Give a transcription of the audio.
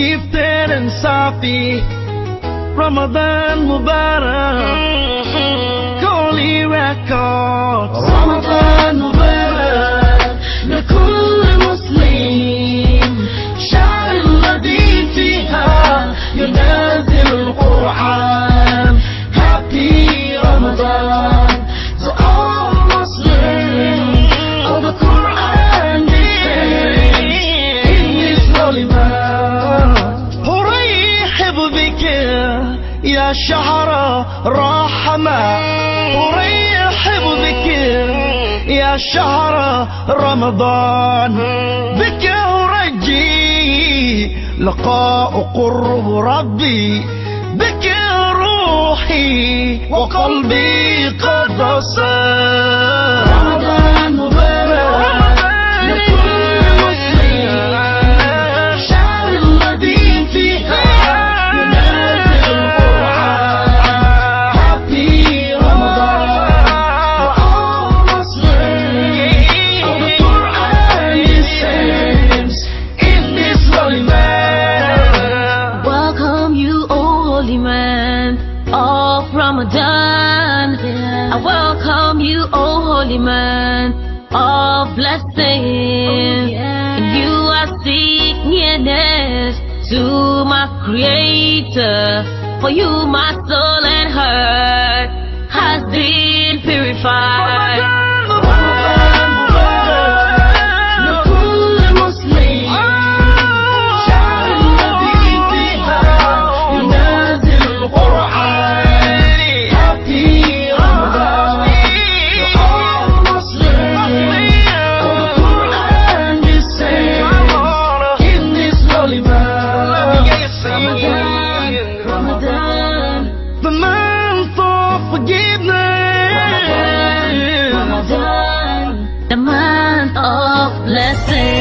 gifted and Safi. Ramadan Mubarak, Holy Records. Ramadan Mubarak لكل مسلم، شهر الذي فيها ينزل القرآن. Happy Ramadan to all Muslims. All the Quran descends in this holy month. أرحب بك يا شهر رحمة، أرحب بك يا شهر رمضان. بك أرجي لقاء قرب ربي، بك روحي وقلبي قد صار. رمضان مبارك لكل مسلم، شهر الذي فيها ينزل القرآن. Happy Ramadan to all Muslims. All the Quran descends in this holy man. Welcome you, O holy man of Ramadan. I welcome you, O holy man of blessing. And you are seek nearness to my Creator. For you, my soul and heart has been purified. The month of forgiveness, The month of blessing.